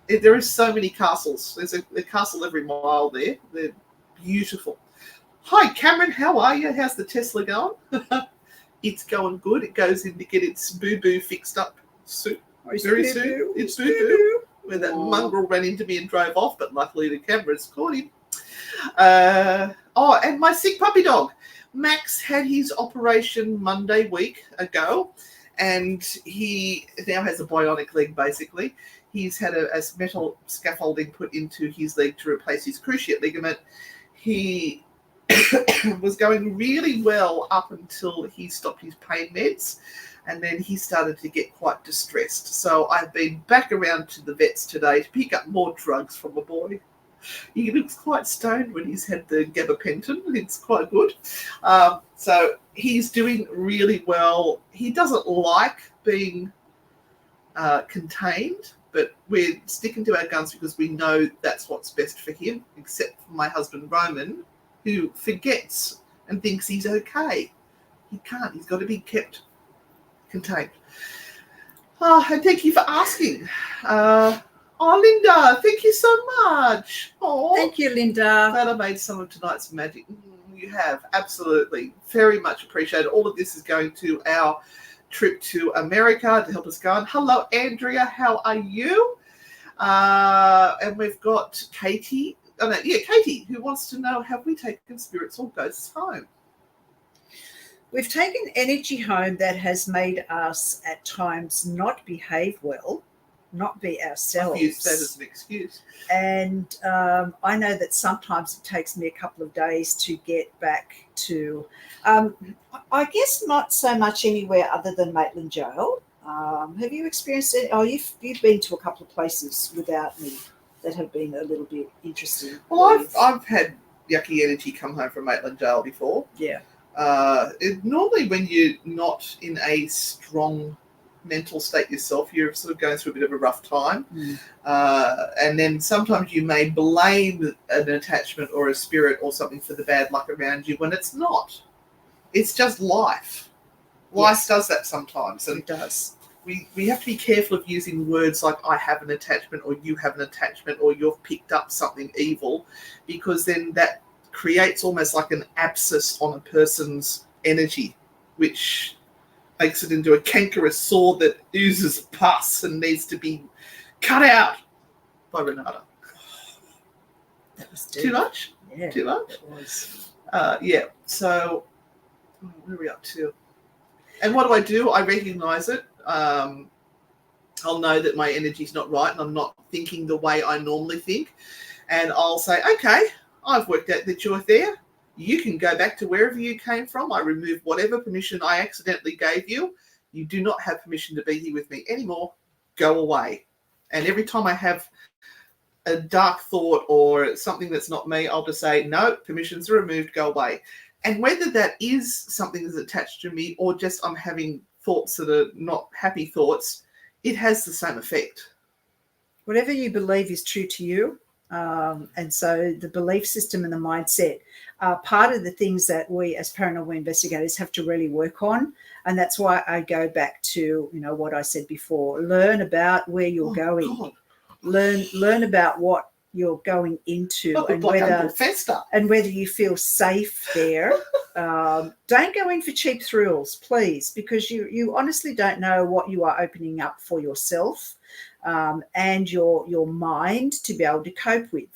There are so many castles. There's a castle every mile there. They're beautiful. Hi, Cameron. How are you? How's the Tesla going? It's going good. It goes in to get its boo-boo fixed up soon. Very soon. It's boo-boo. Where that mongrel ran into me and drove off, but luckily the cameras caught him. And my sick puppy dog. Max had his operation Monday week ago, and he now has a bionic leg, basically. He's had a metal scaffolding put into his leg to replace his cruciate ligament. He was going really well up until he stopped his pain meds, and then he started to get quite distressed. So I've been back around to the vets today to pick up more drugs from a boy. He looks quite stoned when he's had the gabapentin. It's quite good. So he's doing really well. He doesn't like being contained, but we're sticking to our guns because we know that's what's best for him, except for my husband, Roman, who forgets and thinks he's okay. He can't. He's got to be kept contained. And thank you for asking. Linda, thank you so much. Thank you, Linda. Glad I made some of tonight's magic. You have, absolutely. Very much appreciated. All of this is going to our trip to America to help us go on. Hello, Andrea. How are you? And we've got Katie. Katie, who wants to know, have we taken spirits or ghosts home? We've taken energy home that has made us at times not behave well, not be ourselves. I've used that as an excuse. And I know that sometimes it takes me a couple of days to get back to, I guess not so much anywhere other than Maitland Jail. Have you experienced it? Oh, you've been to a couple of places without me that have been a little bit interesting. Well, I've had yucky energy come home from Maitland Jail before. Yeah. Normally when you're not in a strong mental state yourself, you're sort of going through a bit of a rough time. And then sometimes you may blame an attachment or a spirit or something for the bad luck around you when it's not. It's just life. Life does that sometimes. And it does. We have to be careful of using words like I have an attachment or you have an attachment or you've picked up something evil, because then that creates almost like an abscess on a person's energy, which makes it into a cankerous sore that oozes pus and needs to be cut out by Renata. That was too much? Yeah, too much? It was. So where are we up to? And what do? I recognise it. I'll know that my energy's not right and I'm not thinking the way I normally think. And I'll say, okay, I've worked out that you're there. You can go back to wherever you came from. I remove whatever permission I accidentally gave you. You do not have permission to be here with me anymore. Go away. And every time I have a dark thought or something that's not me, I'll just say, no, permissions are removed, go away. And whether that is something that's attached to me or just I'm having thoughts that are not happy thoughts, it has the same effect. Whatever you believe is true to you. And so the belief system and the mindset are part of the things that we as paranormal investigators have to really work on. And that's why I go back to, what I said before, learn about where you're going. God. Learn about what you're going into and whether you feel safe there. Don't go in for cheap thrills, please, because you honestly don't know what you are opening up for yourself and your mind to be able to cope with.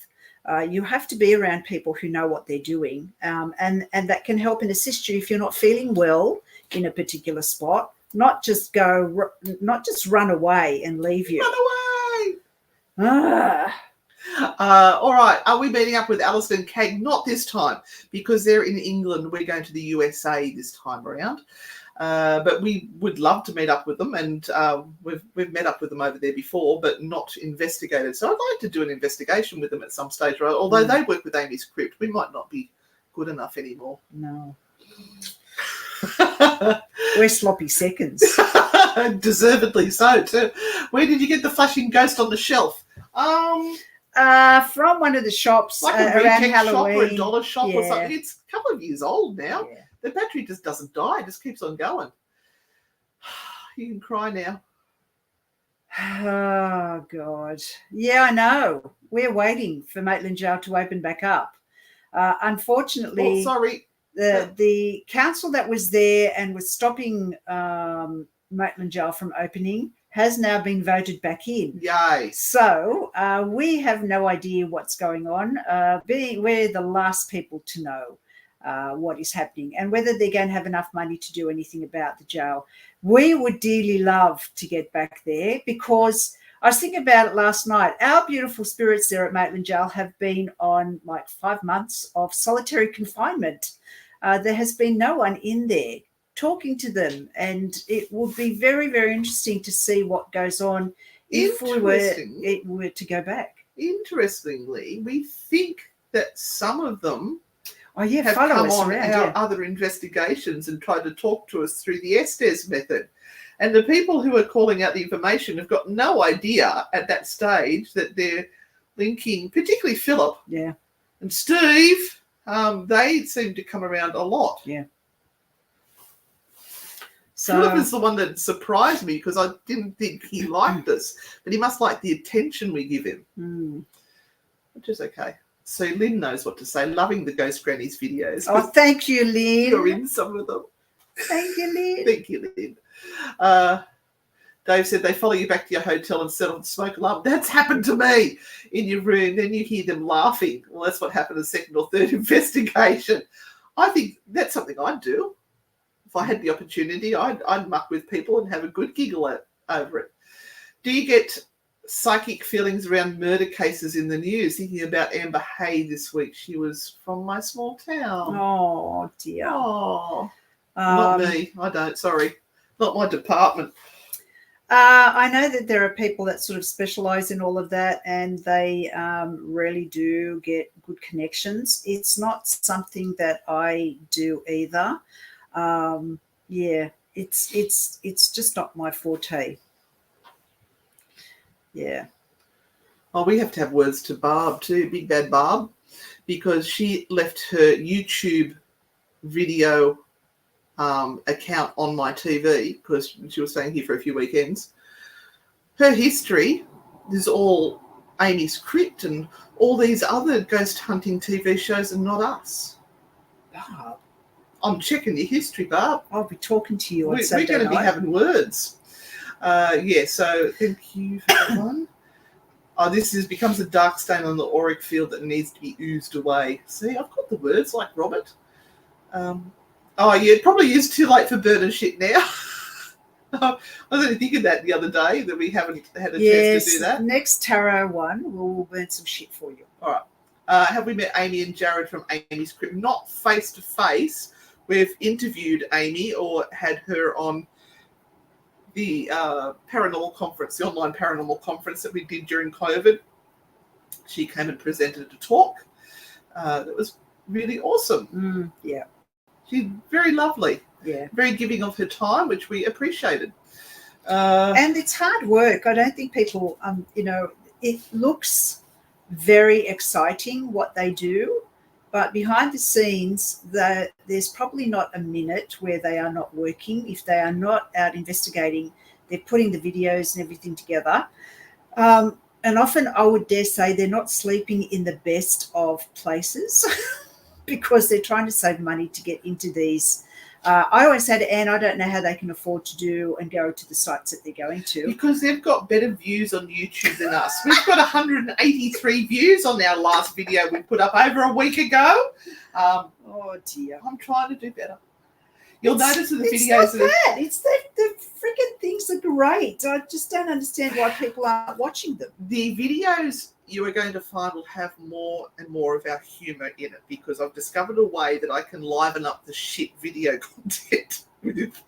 You have to be around people who know what they're doing, and that can help and assist you if you're not feeling well in a particular spot. Not just run away and leave you. Run away. Ah. All right. Are we meeting up with Alison and Kate? Not this time, because they're in England. We're going to the USA this time around. But we would love to meet up with them, and we've met up with them over there before, but not investigated. So I'd like to do an investigation with them at some stage, right? Although they work with Amy's Crypt, we might not be good enough anymore. No. We're sloppy seconds. Deservedly so too. Where did you get the flashing ghost on the shelf? From one of the shops, like a around reject shop or a Halloween. dollar shop or something. It's a couple of years old now. Yeah. The battery just doesn't die. It just keeps on going. You can cry now. Oh, God. Yeah, I know. We're waiting for Maitland Jail to open back up. Unfortunately, Oh, sorry. The council that was there and was stopping Maitland Jail from opening has now been voted back in. Yay. So we have no idea what's going on. We're the last people to know what is happening and whether they're going to have enough money to do anything about the jail. We would dearly love to get back there because I was thinking about it last night. Our beautiful spirits there at Maitland Jail have been on like 5 months of solitary confinement. There has been no one in there talking to them, and it would be very, very interesting to see what goes on if we were to go back. Interestingly, we think that some of them have come on our other investigations and tried to talk to us through the Estes method. And the people who are calling out the information have got no idea at that stage that they're linking, particularly Philip and Steve. They seem to come around a lot. Yeah. So, Philip is the one that surprised me because I didn't think he liked us, but he must like the attention we give him, which is okay. So Lynn knows what to say, loving the Ghost Grannies videos. Oh, thank you, Lynn. You're in some of them. Thank you, Lynn. Thank you, Lynn. Dave said they follow you back to your hotel and set off the smoke alarm. That's happened to me in your room. Then you hear them laughing. Well, that's what happened in the second or third investigation. I think that's something I'd do. If I had the opportunity, I'd muck with people and have a good giggle over it. Do you get psychic feelings around murder cases in the news? Thinking about Amber Hay this week. She was from my small town. Oh, dear. Oh, not me. I don't. Sorry. Not my department. I know that there are people that sort of specialise in all of that, and they really do get good connections. It's not something that I do either. It's just not my forte. Yeah. Oh, we have to have words to Barb too, Big Bad Barb, because she left her YouTube video account on my TV because she was staying here for a few weekends. Her history is all Amy's Crypt and all these other ghost hunting TV shows and not us. Barb. I'm checking your history, Barb. I'll be talking to you on We're Saturday going to be night. having words. So thank you for that one. Oh, this becomes a dark stain on the auric field that needs to be oozed away. See, I've got the words like Robert. It probably is too late for burn and shit now. I was only thinking that the other day that we haven't had a chance to do that. Next tarot one, we'll burn some shit for you. All right. Have we met Amy and Jared from Amy's Crypt? Not face to face. We've interviewed Amy or had her on the paranormal conference, the online paranormal conference that we did during COVID. She came and presented a talk. That was really awesome. Yeah. She's very lovely. Yeah. Very giving of her time, which we appreciated. And it's hard work. I don't think people, it looks very exciting what they do, but behind the scenes, there's probably not a minute where they are not working. If they are not out investigating, they're putting the videos and everything together. And often I would dare say they're not sleeping in the best of places because they're trying to save money to get into these. I always say to Anne, I don't know how they can afford to do and go to the sites that they're going to. Because they've got better views on YouTube than us. We've got 183 views on our last video we put up over a week ago. Oh, dear. I'm trying to do better. You'll notice in the it's videos... It's not bad. It's the freaking things are great. I just don't understand why people aren't watching them. The videos you are going to find will have more and more of our humour in it because I've discovered a way that I can liven up the shit video content with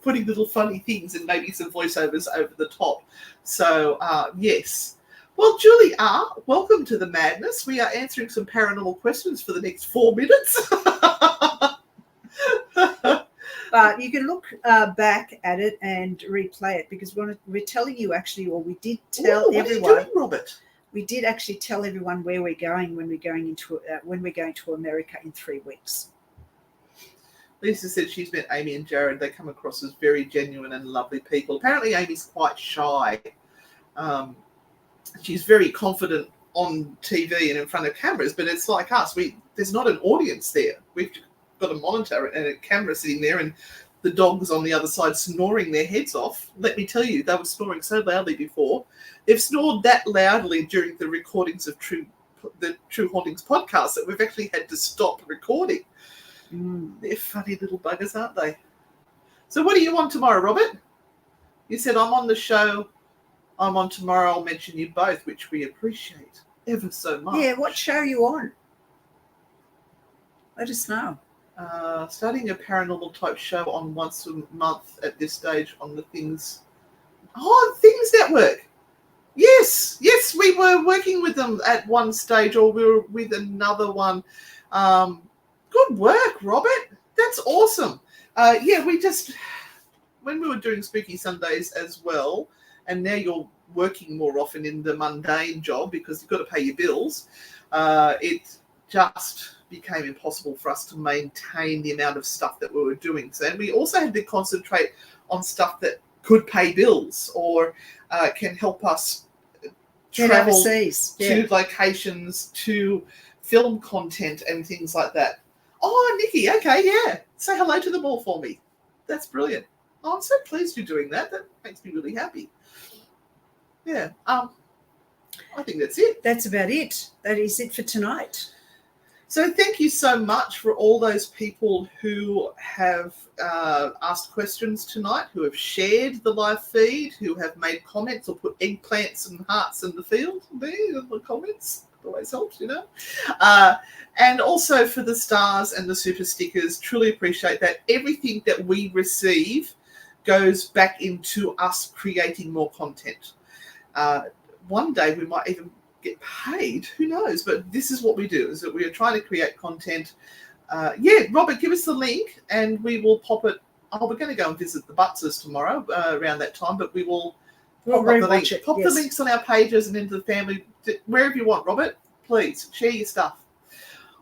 putting little funny things and maybe some voiceovers over the top. So, yes. Well, Julie R., welcome to the madness. We are answering some paranormal questions for the next 4 minutes. But you can look back at it and replay it because we're telling you actually, or we did tell everyone. What are you doing, Robert? We did actually tell everyone where we're going when we're going to America in 3 weeks. Lisa said she's met Amy and Jared. They come across as very genuine and lovely people. Apparently, Amy's quite shy. She's very confident on TV and in front of cameras, but it's like us. There's not an audience there. We've got a monitor and a camera sitting there and the dogs on the other side snoring their heads off. Let me tell you, they were snoring so loudly before. They've snored that loudly during the recordings of the True Hauntings podcast that we've actually had to stop recording. They're funny little buggers, aren't they? So what do you want tomorrow, Robert? You said, I'm on the show. I'm on tomorrow. I'll mention you both, which we appreciate ever so much. Yeah, what show are you on? Let us know. Starting a paranormal type show on once a month at this stage on the Things Network. Yes, we were working with them at one stage, or we were with another one. Good work, Robert. That's awesome. We just, when we were doing Spooky Sundays as well, and now you're working more often in the mundane job because you've got to pay your bills, it just became impossible for us to maintain the amount of stuff that we were doing. So, and we also had to concentrate on stuff that could pay bills or can help us travel overseas to locations, to film content and things like that. Oh, Nikki, okay, yeah. Say hello to them all for me. That's brilliant. Oh, I'm so pleased you're doing that. That makes me really happy. Yeah. I think that's it. That's about it. That is it for tonight. So thank you so much for all those people who have asked questions tonight, who have shared the live feed, who have made comments or put eggplants and hearts in the field there in the comments. It always helps, you know. And also for the stars and the super stickers. Truly appreciate that. Everything that we receive goes back into us creating more content. One day we might even get paid, who knows, but this is what we do, is that we are trying to create content. Robert, give us the link and we will pop it. We're going to go and visit the Butzers tomorrow around that time, but we'll pop the links on our pages and into the family, wherever you want. Robert, please share your stuff.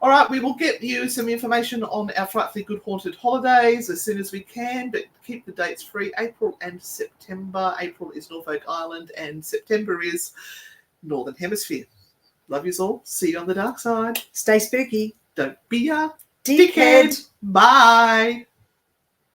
All right, we will get you some information on our Frightfully Good Haunted holidays as soon as we can, but keep the dates free. April and September. April is Norfolk Island and September is Northern Hemisphere. Love yous all. See you on the dark side. Stay spooky. Don't be a dickhead. Bye.